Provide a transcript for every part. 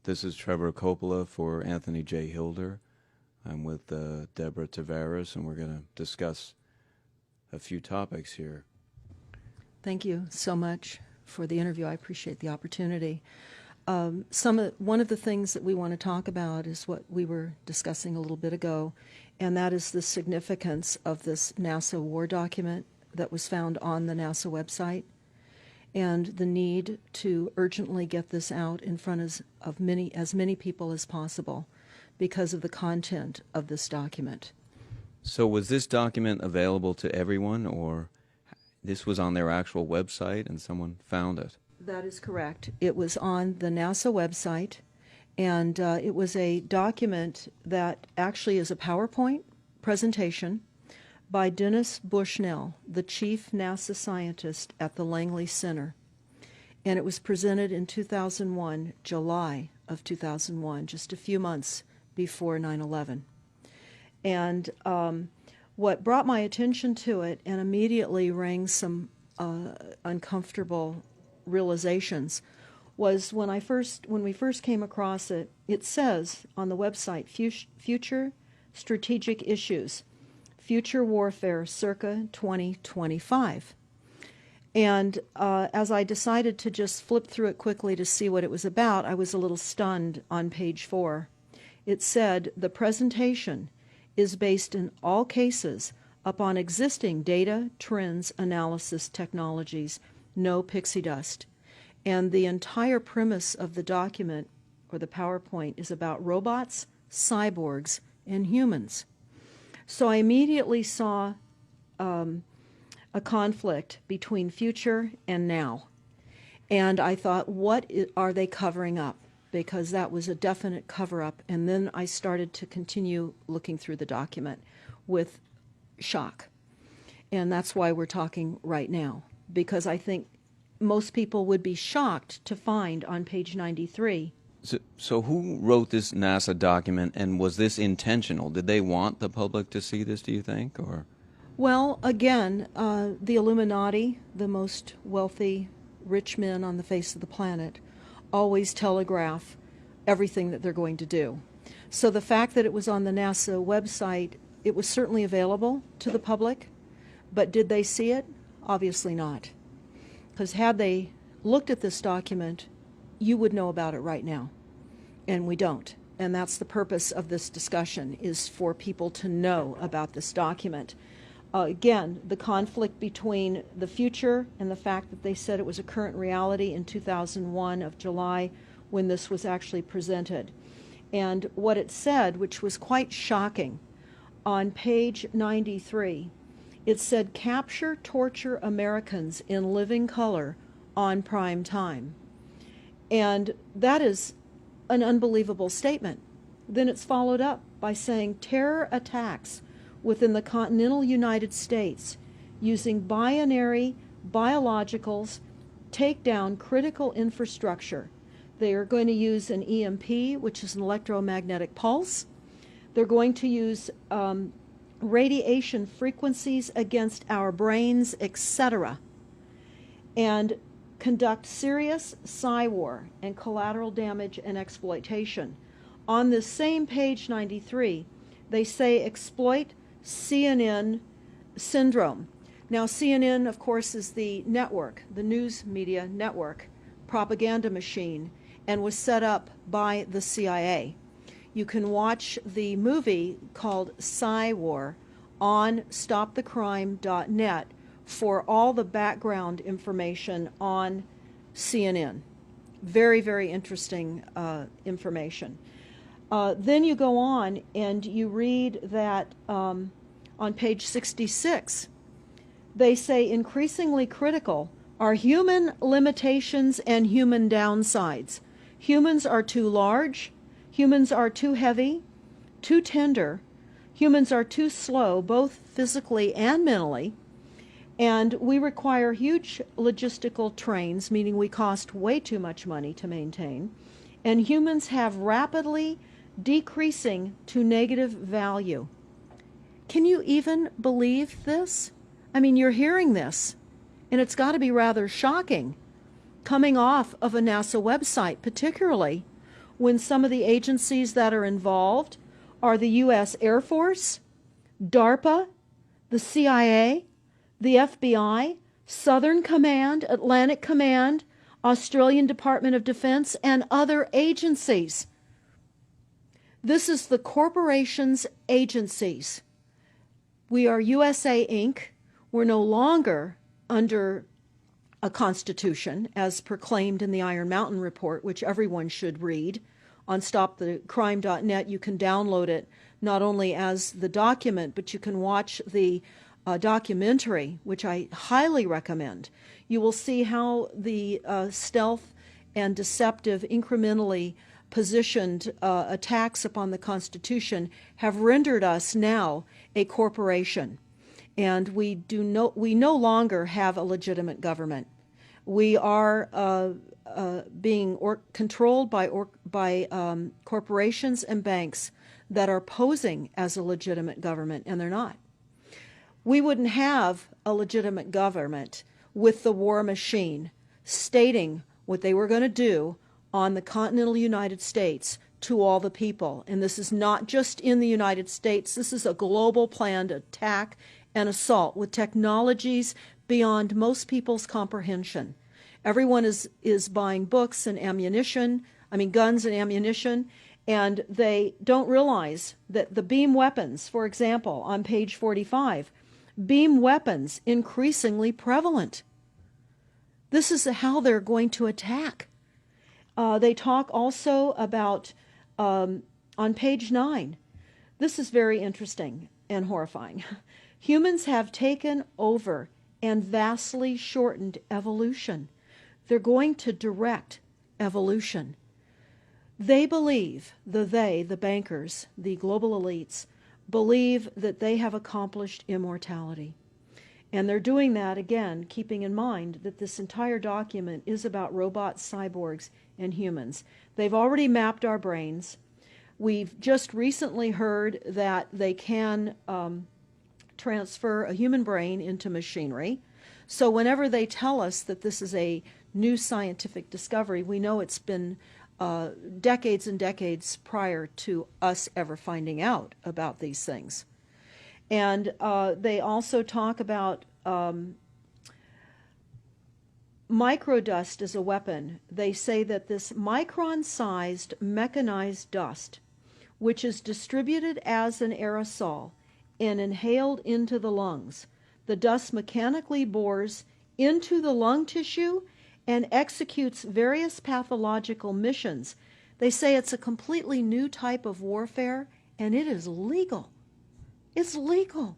This is Trevor Coppola for Anthony J. Hilder. I'm with Deborah Tavares, and we're going to discuss a few topics here. Thank you so much for the interview. I appreciate the opportunity. One of the things that we want to talk about is what we were discussing a little bit ago, and that is the significance of this NASA war document that was found on the NASA website, and the need to urgently get this out in front of as many people as possible because of the content of this document. So was this document available to everyone, or this was on their actual website and someone found it? That is correct. It was on the NASA website, and it was a document that actually is a PowerPoint presentation by Dennis Bushnell, the chief NASA scientist at the Langley Center. And it was presented in 2001, July of 2001, just a few months before 9/11. And what brought my attention to it and immediately rang some uncomfortable realizations was when we first came across it. It says on the website, Future Strategic Issues, Future Warfare circa 2025. And as I decided to just flip through it quickly to see what it was about, I was a little stunned on page 4. It said, the presentation is based in all cases upon existing data, trends, analysis technologies, no pixie dust. And the entire premise of the document, or the PowerPoint, is about robots, cyborgs, and humans. So I immediately saw a conflict between future and now. And I thought, what are they covering up? Because that was a definite cover-up. And then I started to continue looking through the document with shock. And that's why we're talking right now, because I think most people would be shocked to find on page 93. So who wrote this NASA document, and was this intentional? Did they want the public to see this, do you think? Or? Well, again, the Illuminati, the most wealthy, rich men on the face of the planet, always telegraph everything that they're going to do. So the fact that it was on the NASA website, it was certainly available to the public, but did they see it? Obviously not. Because had they looked at this document, you would know about it right now. And we don't. And that's the purpose of this discussion, is for people to know about this document. Again, the conflict between the future and the fact that they said it was a current reality in 2001 of July when this was actually presented. And what it said, which was quite shocking, on page 93, it said, capture, torture Americans in living color on prime time. And that is an unbelievable statement. Then it's followed up by saying terror attacks within the continental United States using binary biologicals take down critical infrastructure. They are going to use an EMP, which is an electromagnetic pulse. They're going to use radiation frequencies against our brains, etc., and conduct serious psy-war and collateral damage and exploitation. On this same page 93, they say exploit CNN syndrome. Now, CNN, of course, is the network, the news media network, propaganda machine, and was set up by the CIA. You can watch the movie called Psy-War on stopthecrime.net for all the background information on CNN. Very, very interesting information. Then you go on and you read that on page 66, they say increasingly critical are human limitations and human downsides. Humans are too large, humans are too heavy, too tender, humans are too slow, both physically and mentally, and we require huge logistical trains, meaning we cost way too much money to maintain, and humans have rapidly decreasing to negative value. Can you even believe this? I mean, you're hearing this, and it's got to be rather shocking coming off of a NASA website, particularly when some of the agencies that are involved are the U.S. Air Force, DARPA, the CIA, the FBI, Southern Command, Atlantic Command, Australian Department of Defense, and other agencies. This is the corporation's agencies. We are USA Inc. We're no longer under a constitution as proclaimed in the Iron Mountain Report, which everyone should read. On stopthecrime.net, you can download it not only as the document, but you can watch the documentary, which I highly recommend. You will see how the stealth and deceptive, incrementally positioned attacks upon the Constitution have rendered us now a corporation. And we no longer have a legitimate government. We are being controlled by corporations and banks that are posing as a legitimate government, and they're not. We wouldn't have a legitimate government with the war machine stating what they were going to do on the continental United States to all the people. And this is not just in the United States. This is a global planned attack and assault with technologies beyond most people's comprehension. Everyone is buying books and guns and ammunition, and they don't realize that the beam weapons, for example, on page 45, beam weapons increasingly prevalent. This is how they're going to attack. They talk also about, on page 9, this is very interesting and horrifying. Humans have taken over and vastly shortened evolution. They're going to direct evolution. They believe, the bankers, the global elites, believe that they have accomplished immortality. And they're doing that, again, keeping in mind that this entire document is about robots, cyborgs, and humans. They've already mapped our brains. We've just recently heard that they can transfer a human brain into machinery. So whenever they tell us that this is a new scientific discovery, we know it's been decades and decades prior to us ever finding out about these things. And they also talk about microdust as a weapon. They say that this micron-sized mechanized dust, which is distributed as an aerosol and inhaled into the lungs, the dust mechanically bores into the lung tissue and executes various pathological missions. They say it's a completely new type of warfare, and it is legal. It's legal.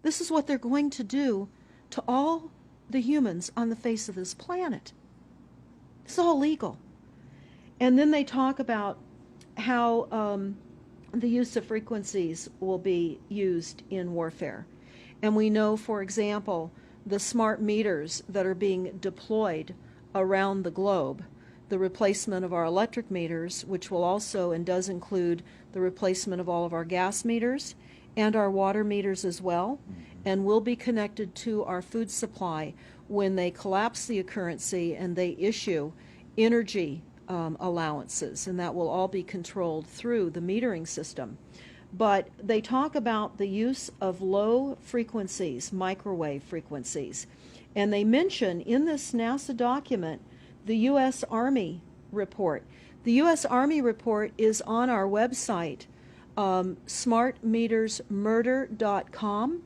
This is what they're going to do to all the humans on the face of this planet. It's all legal. And then they talk about how the use of frequencies will be used in warfare. And we know, for example, the smart meters that are being deployed around the globe, the replacement of our electric meters, which will also and does include the replacement of all of our gas meters and our water meters as well, and will be connected to our food supply when they collapse the currency and they issue energy allowances, and that will all be controlled through the metering system. But they talk about the use of low frequencies, microwave frequencies, and they mention in this NASA document the U.S. Army report. The U.S. Army report is on our website, smartmetersmurder.com.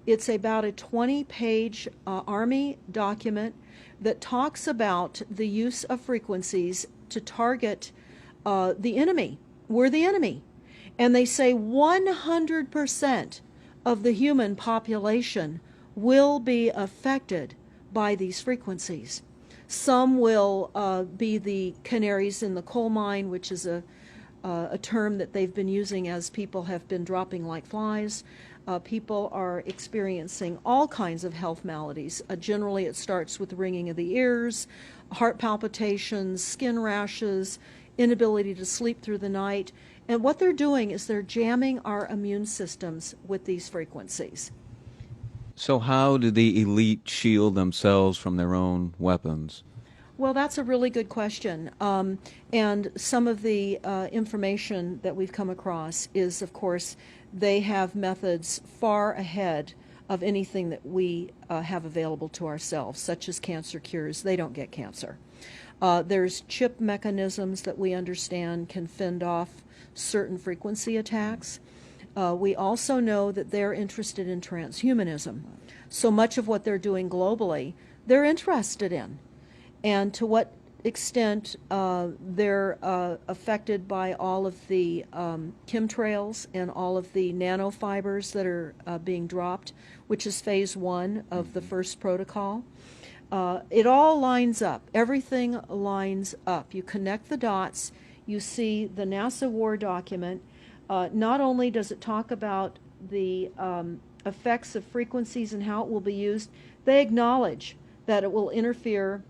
It's about a 20-page Army document that talks about the use of frequencies to target the enemy. We're the enemy. And they say 100% of the human population will be affected by these frequencies. Some will be the canaries in the coal mine, which is a term that they've been using as people have been dropping like flies. People are experiencing all kinds of health maladies. Generally, it starts with ringing of the ears, heart palpitations, skin rashes, inability to sleep through the night. And what they're doing is they're jamming our immune systems with these frequencies. So how do the elite shield themselves from their own weapons? Well, that's a really good question. And some of the information that we've come across is, of course, they have methods far ahead of anything that we have available to ourselves, such as cancer cures. They don't get cancer. There's chip mechanisms that we understand can fend off certain frequency attacks. We also know that they're interested in transhumanism. So much of what they're doing globally, they're interested in. And to what extent they're affected by all of the chemtrails and all of the nanofibers that are being dropped, which is phase 1 of the first protocol. It all lines up. Everything lines up. You connect the dots. You see the NASA war document. Not only does it talk about the effects of frequencies and how it will be used, they acknowledge that it will interfere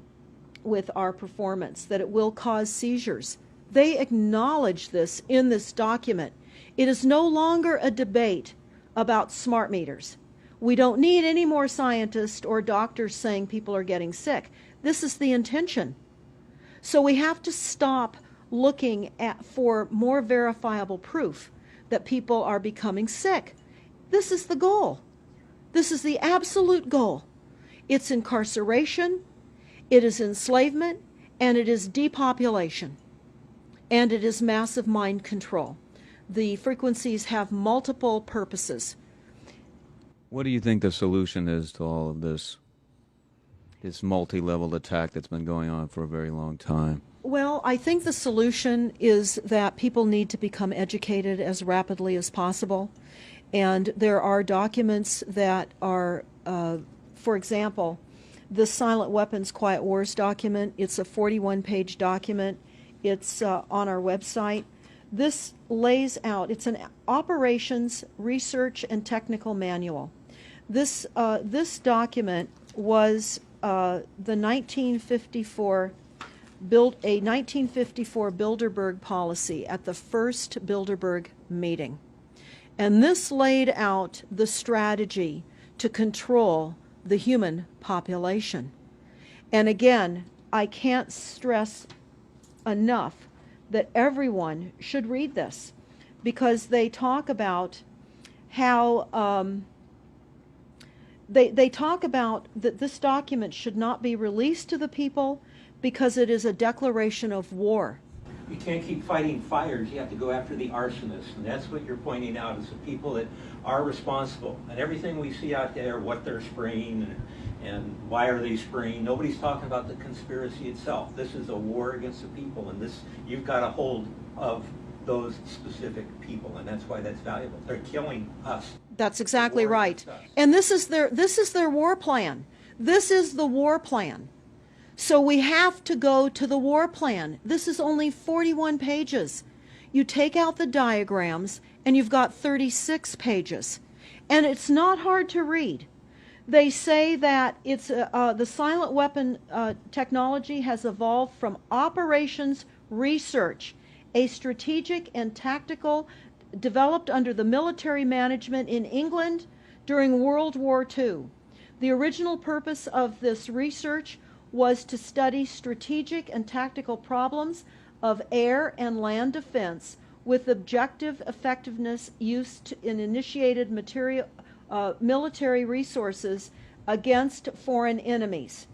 with our performance, that it will cause seizures. They acknowledge this in this document. It is no longer a debate about smart meters. We don't need any more scientists or doctors saying people are getting sick. This is the intention. So we have to stop looking for more verifiable proof that people are becoming sick. This is the goal. This is the absolute goal. It's incarceration, it is enslavement, and it is depopulation. And it is massive mind control. The frequencies have multiple purposes. What do you think the solution is to all of this multi-level attack that's been going on for a very long time? Well, I think the solution is that people need to become educated as rapidly as possible. And there are documents that are, for example, the Silent Weapons Quiet Wars document. It's a 41-page document. It's on our website. This lays out, it's an operations, research, and technical manual. This document was the 1954 a 1954 Bilderberg policy at the first Bilderberg meeting. And this laid out the strategy to control the human population. And again, I can't stress enough that everyone should read this, because they talk about how they talk about that this document should not be released to the people because it is a declaration of war. You can't keep fighting fires. You have to go after the arsonists, and that's what you're pointing out, is the people that are responsible. And everything we see out there, what they're spraying and why are they spraying, nobody's talking about the conspiracy itself. This is a war against the people, and this, you've got a hold of those specific people, and that's why that's valuable. They're killing us. That's exactly right. And this is their war plan. This is the war plan. So we have to go to the war plan. This is only 41 pages. You take out the diagrams and you've got 36 pages. And it's not hard to read. They say that it's the silent weapon technology has evolved from operations research, a strategic and tactical developed under the military management in England during World War II. The original purpose of this research was to study strategic and tactical problems of air and land defense with objective effectiveness used in initiated military resources against foreign enemies.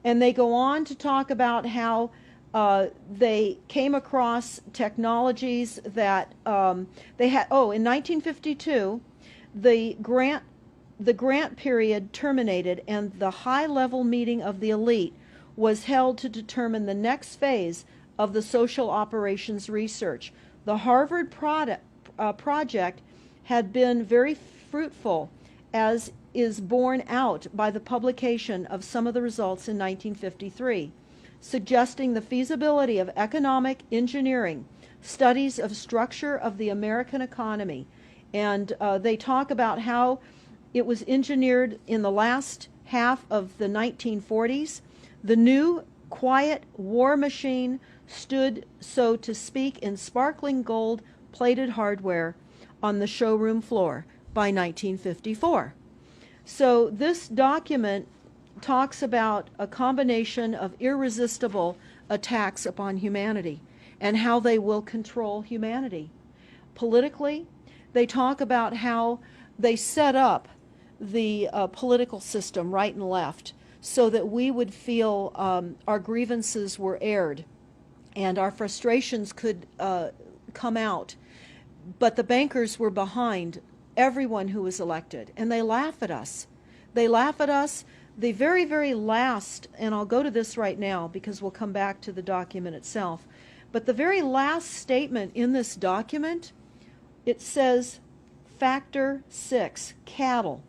And they go on to talk about how they came across technologies that they had. Oh, in 1952, the grant period terminated, and the high-level meeting of the elite was held to determine the next phase of the social operations research. The Harvard project had been very fruitful, as is borne out by the publication of some of the results in 1953, suggesting the feasibility of economic engineering, studies of structure of the American economy. And they talk about how it was engineered in the last half of the 1940s. The new, quiet war machine stood, so to speak, in sparkling gold-plated hardware on the showroom floor by 1954. So this document talks about a combination of irresistible attacks upon humanity and how they will control humanity. Politically, they talk about how they set up the political system, right and left, so that we would feel our grievances were aired and our frustrations could come out. But the bankers were behind everyone who was elected, and they laugh at us. They laugh at us. The very, very last, and I'll go to this right now because we'll come back to the document itself, but the very last statement in this document, it says, Factor 6, cattle.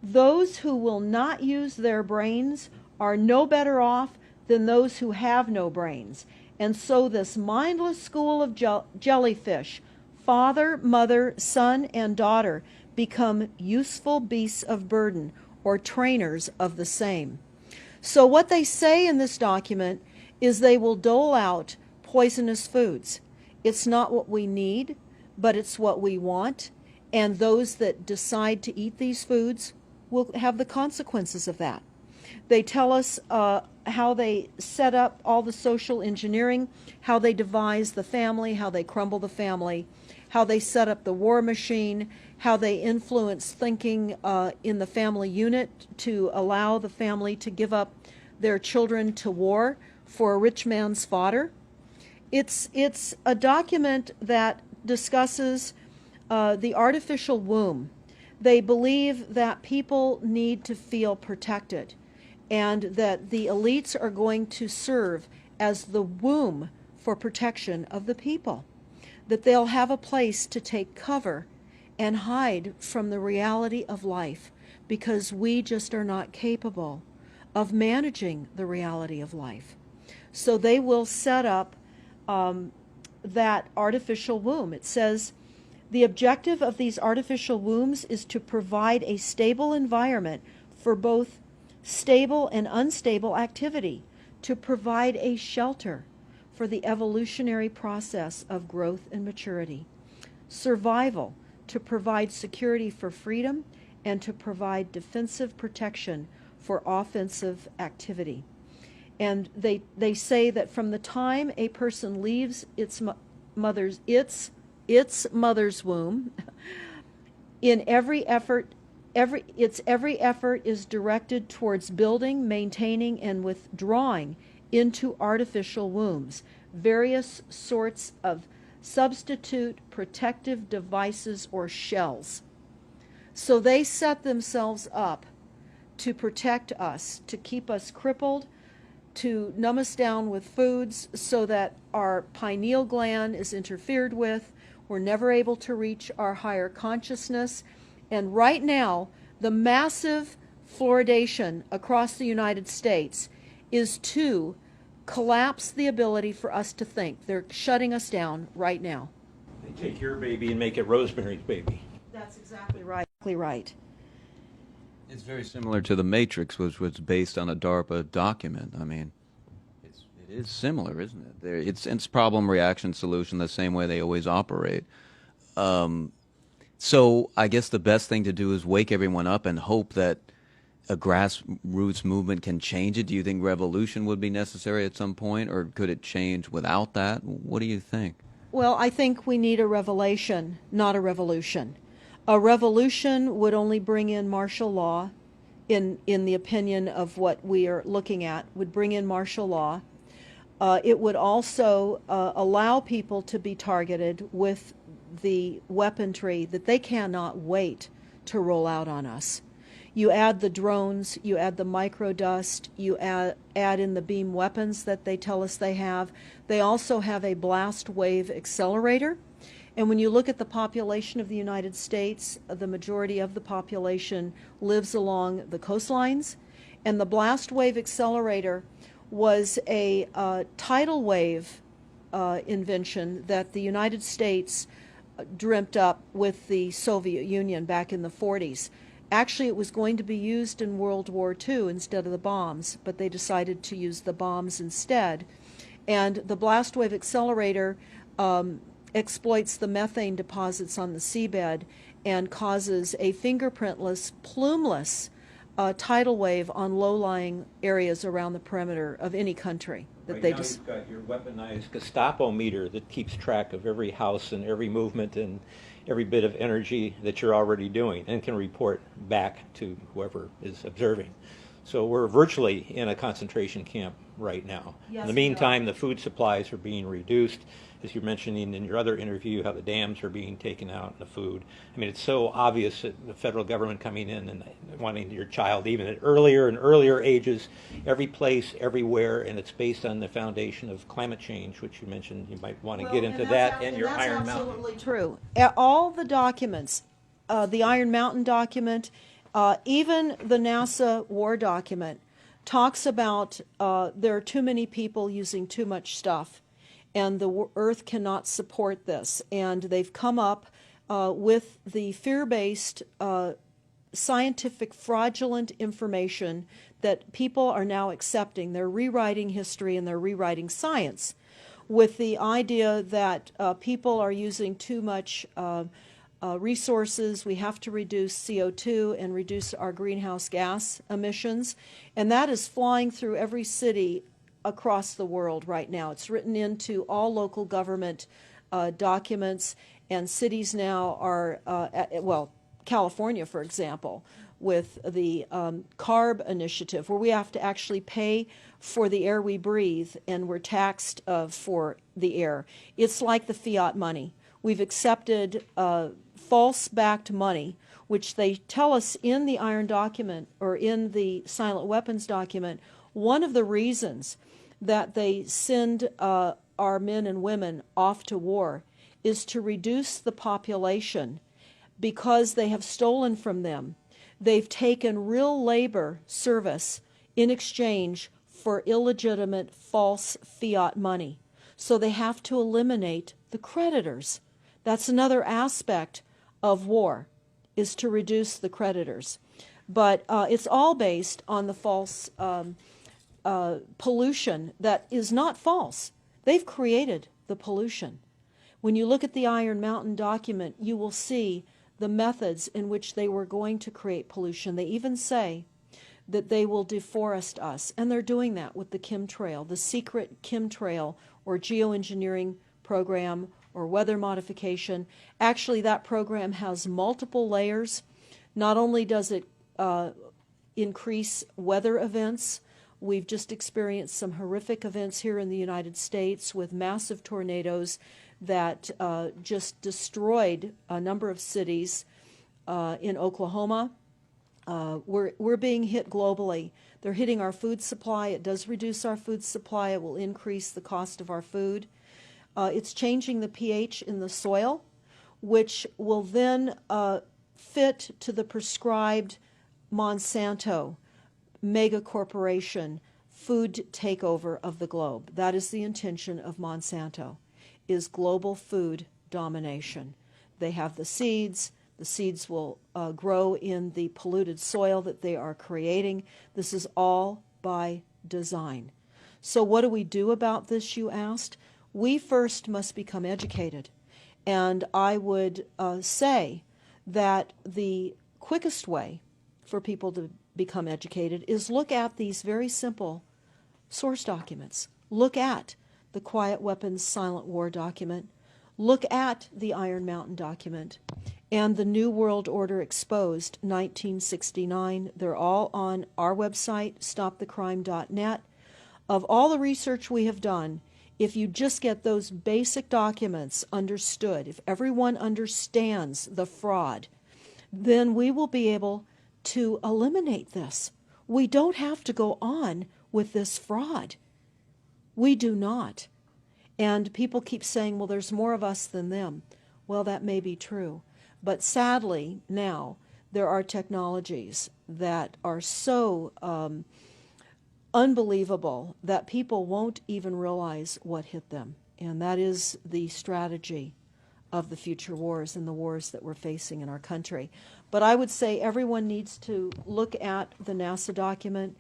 Those who will not use their brains are no better off than those who have no brains. And so this mindless school of jellyfish, father, mother, son, and daughter, become useful beasts of burden, or trainers of the same. So what they say in this document is they will dole out poisonous foods. It's not what we need, but it's what we want, and those that decide to eat these foods will have the consequences of that. They tell us how they set up all the social engineering, how they devise the family, how they crumble the family, how they set up the war machine, how they influence thinking in the family unit to allow the family to give up their children to war for a rich man's fodder. It's a document that discusses the artificial womb. They believe that people need to feel protected and that the elites are going to serve as the womb for protection of the people, that they'll have a place to take cover and hide from the reality of life because we just are not capable of managing the reality of life. So they will set up that artificial womb. It says, the objective of these artificial wombs is to provide a stable environment for both stable and unstable activity, to provide a shelter for the evolutionary process of growth and maturity, survival, to provide security for freedom, and to provide defensive protection for offensive activity. And they say that from the time a person leaves its mother's womb, in every effort is directed towards building, maintaining, and withdrawing into artificial wombs various sorts of substitute protective devices or shells. So they set themselves up to protect us, to keep us crippled, to numb us down with foods so that our pineal gland is interfered with. We're never able to reach our higher consciousness. And right now, the massive fluoridation across the United States is to collapse the ability for us to think. They're shutting us down right now. They take your baby and make it Rosemary's Baby. That's exactly right. Exactly right. It's very similar to The Matrix, which was based on a DARPA document. I mean, it is similar, isn't it? It's problem, reaction, solution, the same way they always operate. So I guess the best thing to do is wake everyone up and hope that a grassroots movement can change it. Do you think revolution would be necessary at some point, or could it change without that? What do you think? Well, I think we need a revelation, not a revolution. A revolution would only bring in martial law, in the opinion of what we are looking at, would bring in martial law. It would also allow people to be targeted with the weaponry that they cannot wait to roll out on us. You add the drones, you add the microdust, you add in the beam weapons that they tell us they have. They also have a blast wave accelerator. And when you look at the population of the United States, the majority of the population lives along the coastlines. And the blast wave accelerator was a tidal wave invention that the United States dreamt up with the Soviet Union back in the 40s. Actually, it was going to be used in World War II instead of the bombs, but they decided to use the bombs instead. And the blast wave accelerator exploits the methane deposits on the seabed and causes a fingerprintless, plumeless tidal wave on low-lying areas around the perimeter of any country that Right they now just. you've got your weaponized Gestapo meter that keeps track of every house and every movement and every bit of energy that you're already doing and can report back to whoever is observing. So we're virtually in a concentration camp right now. Yes, In the we are. meantime, the food supplies are being reduced. As you're mentioning in your other interview, how the dams are being taken out and the food. I mean, it's so obvious that the federal government coming in and wanting your child even at earlier and earlier ages, every place, everywhere, and it's based on the foundation of climate change, which you mentioned. You might want to get into that and your Iron Mountain. Absolutely true. All the documents, the Iron Mountain document, even the NASA war document, talks about there are too many people using too much stuff, and the Earth cannot support this. And they've come up with the fear-based, scientific, fraudulent information that people are now accepting. They're rewriting history and they're rewriting science with the idea that people are using too much resources. We have to reduce CO2 and reduce our greenhouse gas emissions. And that is flying through every city across the world right now. It's written into all local government documents, and cities now are, California, for example, with the CARB initiative, where we have to actually pay for the air we breathe, and we're taxed for the air. It's like the fiat money. We've accepted false-backed money, which they tell us in the Iron document or in the Silent Weapons document. One of the reasons that they send our men and women off to war is to reduce the population because they have stolen from them. They've taken real labor service in exchange for illegitimate false fiat money. So they have to eliminate the creditors. That's another aspect of war, is to reduce the creditors. But it's all based on the false pollution that is not false. They've created the pollution. When you look at the Iron Mountain document, you will see the methods in which they were going to create pollution. They even say that they will deforest us, and they're doing that with the chemtrail, the secret chemtrail or geoengineering program or weather modification. Actually, that program has multiple layers. Not only does it increase weather events, we've just experienced some horrific events here in the United States with massive tornadoes that just destroyed a number of cities in Oklahoma. We're being hit globally. They're hitting our food supply. It does reduce our food supply. It will increase the cost of our food. It's changing the pH in the soil, which will then fit to the prescribed Monsanto mega corporation food takeover of the globe. That is the intention of Monsanto, is global food domination. They have the seeds. The seeds will grow in the polluted soil that they are creating. This is all by design. So what do we do about this, you asked? We first must become educated. And I would say that the quickest way for people to become educated is look at these very simple source documents. Look at the Quiet Weapons Silent War document. Look at the Iron Mountain document and the New World Order Exposed 1969. They're all on our website, stopthecrime.net. Of all the research we have done, if you just get those basic documents understood, if everyone understands the fraud, then we will be able to eliminate this. We don't have to go on with this fraud. We do not. And people keep saying, well, there's more of us than them. Well, that may be true. But sadly, now, there are technologies that are so unbelievable that people won't even realize what hit them. And that is the strategy of the future wars and the wars that we're facing in our country. But I would say everyone needs to look at the NASA document.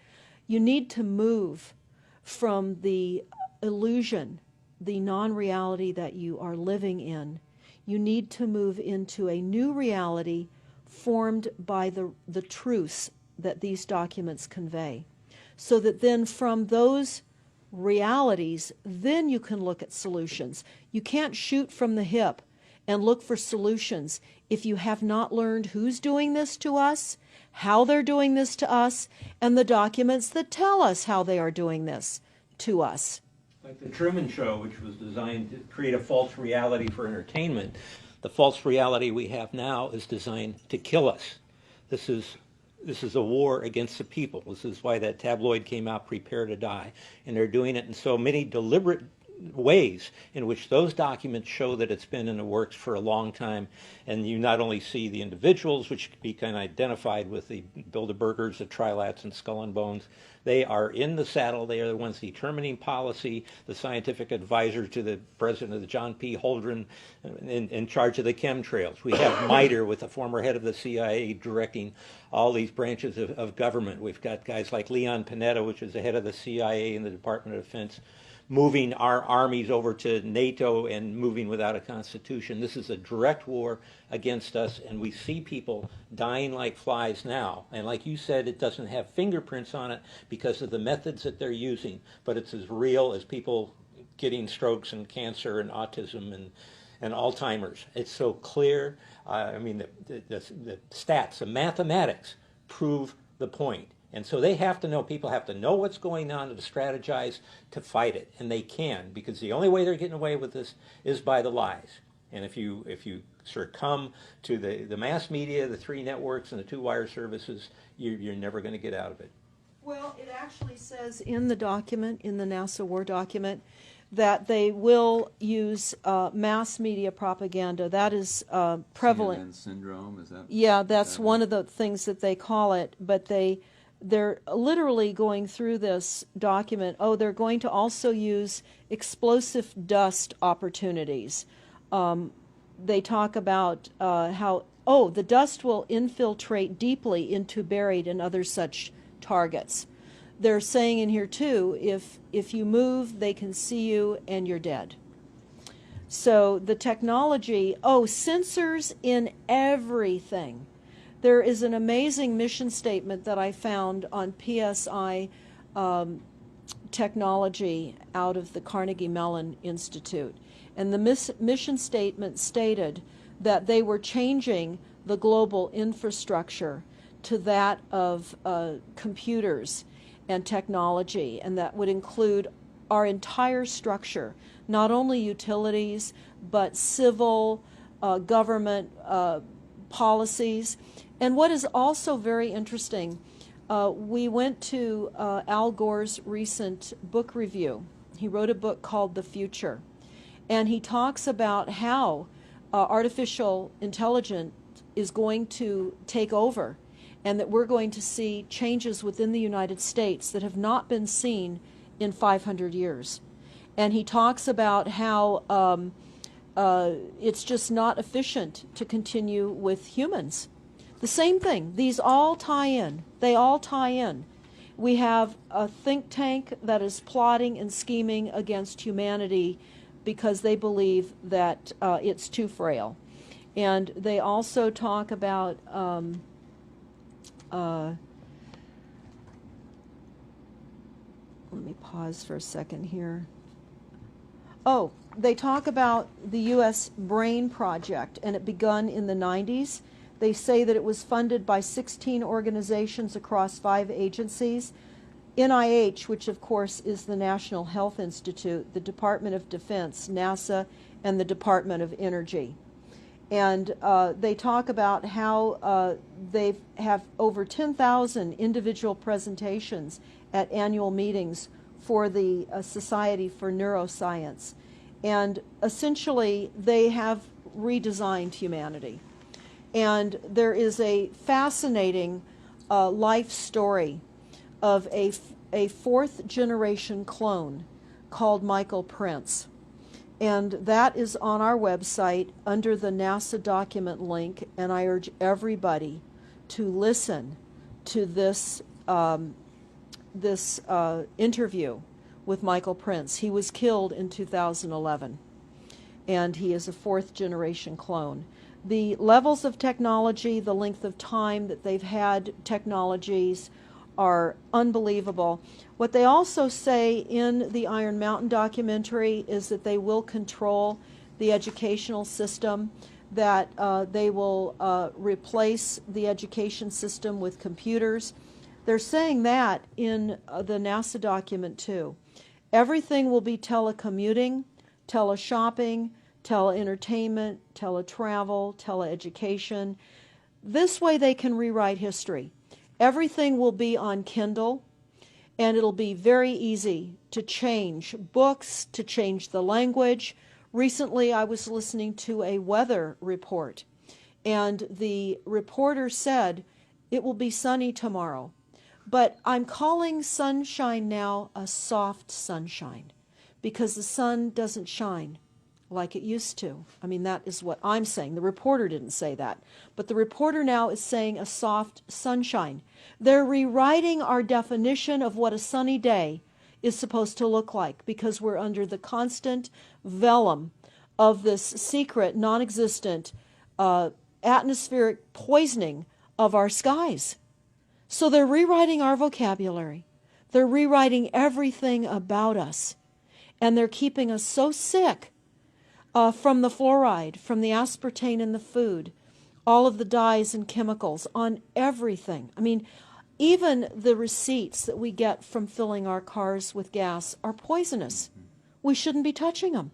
You need to move from the illusion, the non-reality that you are living in. You need to move into a new reality formed by the truths that these documents convey. So that then from those realities, then you can look at solutions. You can't shoot from the hip and look for solutions if you have not learned who's doing this to us, how they're doing this to us, and the documents that tell us how they are doing this to us. Like the Truman Show, which was designed to create a false reality for entertainment, the false reality we have now is designed to kill us. This is a war against the people. This is why that tabloid came out, Prepare to Die. And they're doing it in so many deliberate ways in which those documents show that it's been in the works for a long time. And you not only see the individuals, which can be kind of identified with the Bilderbergers, the Trilats, and Skull and Bones. They are in the saddle. They are the ones determining policy, the scientific advisor to the president of the John P. Holdren in charge of the chemtrails. We have MITRE with the former head of the CIA directing all these branches of government. We've got guys like Leon Panetta, which is the head of the CIA and the Department of Defense, moving our armies over to NATO and moving without a constitution. This is a direct war against us, and we see people dying like flies now. And like you said, it doesn't have fingerprints on it because of the methods that they're using, but it's as real as people getting strokes and cancer and autism and Alzheimer's. It's so clear. I mean, the stats, the mathematics prove the point. And so they have to know, people have to know what's going on to strategize to fight it. And they can, because the only way they're getting away with this is by the lies. And if you succumb to the mass media, the three networks, and the two wire services, you're never going to get out of it. Well, it actually says in the document, in the NASA war document, that they will use mass media propaganda. That is prevalent. CNN syndrome, is that? Yeah, that's one of the things that they call it. But they're literally going through this document. Oh, they're going to also use explosive dust opportunities. They talk about how, the dust will infiltrate deeply into buried and other such targets. They're saying in here too, if you move, they can see you and you're dead. So the technology, sensors in everything. There is an amazing mission statement that I found on PSI technology out of the Carnegie Mellon Institute. And the mission statement stated that they were changing the global infrastructure to that of computers and technology, and that would include our entire structure, not only utilities, but civil, government policies. And what is also very interesting, we went to Al Gore's recent book review. He wrote a book called The Future, and he talks about how artificial intelligence is going to take over, and that we're going to see changes within the United States that have not been seen in 500 years. And he talks about how it's just not efficient to continue with humans. The same thing. These all tie in. They all tie in. We have a think tank that is plotting and scheming against humanity because they believe that it's too frail. And they also talk about let me pause for a second here. They talk about the U.S. Brain Project, and it begun in the 90s. They say that it was funded by 16 organizations across 5 agencies. NIH, which of course is the National Health Institute, the Department of Defense, NASA, and the Department of Energy. And they talk about how they have over 10,000 individual presentations at annual meetings for the Society for Neuroscience. And essentially, they have redesigned humanity. And there is a fascinating life story of a 4th generation clone called Michael Prince. And that is on our website under the NASA document link, and I urge everybody to listen to this interview with Michael Prince. He was killed in 2011, and he is a 4th generation clone. The levels of technology, the length of time that they've had technologies are unbelievable. What they also say in the Iron Mountain documentary is that they will control the educational system, that they will replace the education system with computers. They're saying that in the NASA document too. Everything will be telecommuting, teleshopping, tele-entertainment, tele-travel, tele-education. This way they can rewrite history. Everything will be on Kindle, and it'll be very easy to change books, to change the language. Recently, I was listening to a weather report, and the reporter said, it will be sunny tomorrow. But I'm calling sunshine now a soft sunshine, because the sun doesn't shine like it used to. I mean, that is what I'm saying. The reporter didn't say that. But the reporter now is saying a soft sunshine. They're rewriting our definition of what a sunny day is supposed to look like, because we're under the constant vellum of this secret, non-existent atmospheric poisoning of our skies. So they're rewriting our vocabulary. They're rewriting everything about us. And they're keeping us so sick from the fluoride, from the aspartame in the food, all of the dyes and chemicals on everything. I mean, even the receipts that we get from filling our cars with gas are poisonous. We shouldn't be touching them.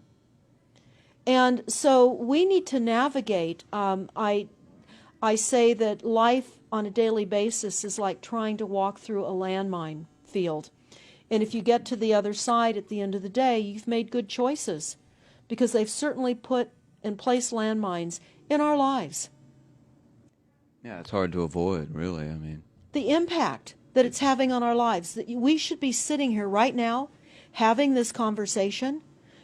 And so we need to navigate. I say that life on a daily basis is like trying to walk through a landmine field. And if you get to the other side at the end of the day, you've made good choices, because they've certainly put and placed landmines in our lives. Yeah, it's hard to avoid, really. I mean, The impact that it's having on our lives, that we should be sitting here right now having this conversation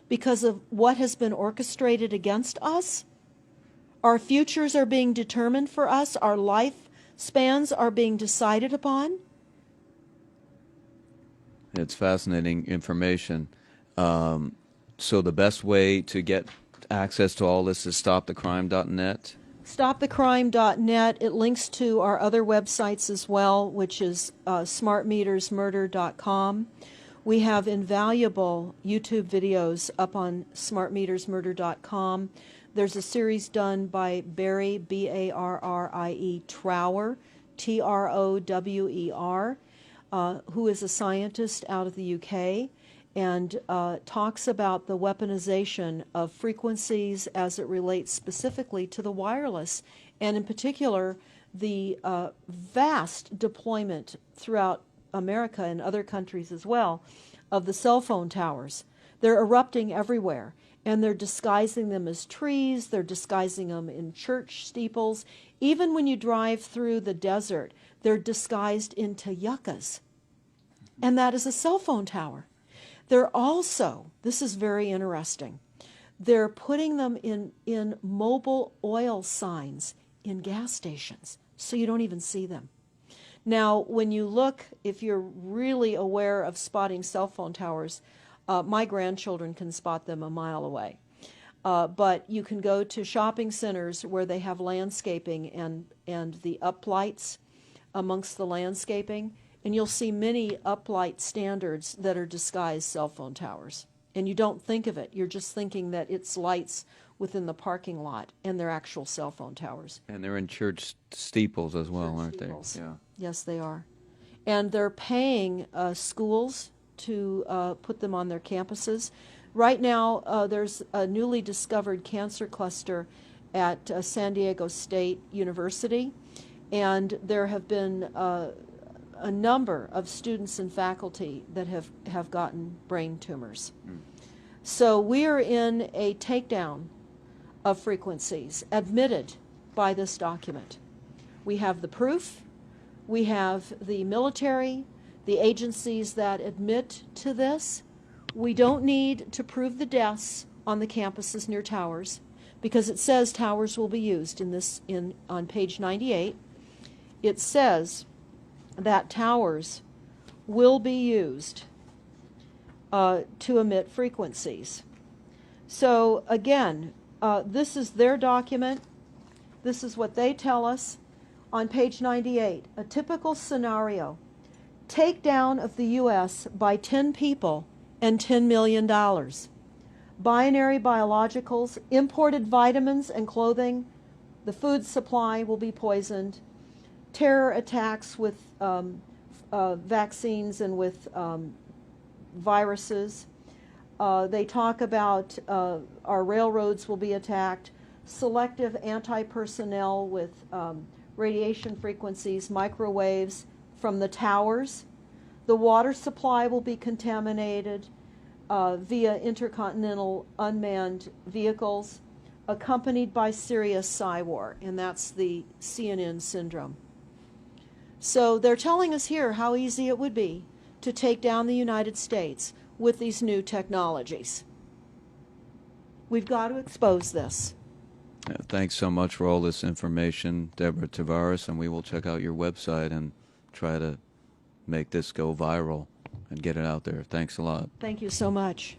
because of what has been orchestrated against us. Our futures are being determined for us. Our lifespans are being decided upon. it's fascinating information. So the best way to get access to all this is stopthecrime.net. StopTheCrime.net. It links to our other websites as well, which is smartmetersmurder.com. We have invaluable YouTube videos up on smartmetersmurder.com. There's a series done by Barry, B-A-R-R-I-E, Trower, T-R-O-W-E-R, who is a scientist out of the UK, and talks about the weaponization of frequencies as it relates specifically to the wireless, and in particular, the vast deployment throughout America and other countries as well of the cell phone towers. They're erupting everywhere, and they're disguising them as trees, they're disguising them in church steeples. Even when you drive through the desert, they're disguised into yuccas, and that is a cell phone tower. They're also, this is very interesting, they're putting them in mobile oil signs in gas stations, so you don't even see them. Now, when you look, if you're really aware of spotting cell phone towers, my grandchildren can spot them a mile away. But you can go to shopping centers where they have landscaping and the uplights amongst the landscaping, and you'll see many uplight standards that are disguised cell phone towers. And you don't think of it. You're just thinking that it's lights within the parking lot, and they're actual cell phone towers. And they're in church steeples as well, aren't Steeples. they? Yeah. Yes, they are. And they're paying schools to put them on their campuses. Right now, there's a newly discovered cancer cluster at San Diego State University, and there have been a number of students and faculty that have gotten brain tumors. So we are in a takedown of frequencies admitted by this document. We have the proof, we have the military, the agencies that admit to this. We don't need to prove the deaths on the campuses near towers, because it says towers will be used on page 98. It says that towers will be used to emit frequencies. So again, this is their document. This is what they tell us on page 98. A typical scenario: takedown of the U.S. by 10 people and $10 million. Binary biologicals, imported vitamins and clothing, the food supply will be poisoned. Terror attacks with vaccines and with viruses. They talk about our railroads will be attacked. Selective anti-personnel with radiation frequencies, microwaves from the towers. The water supply will be contaminated via intercontinental unmanned vehicles, accompanied by serious PSYWAR, and that's the CNN syndrome. So they're telling us here how easy it would be to take down the United States with these new technologies. We've got to expose this. Thanks so much for all this information, Deborah Tavares, and we will check out your website and try to make this go viral and get it out there. Thanks a lot. Thank you so much.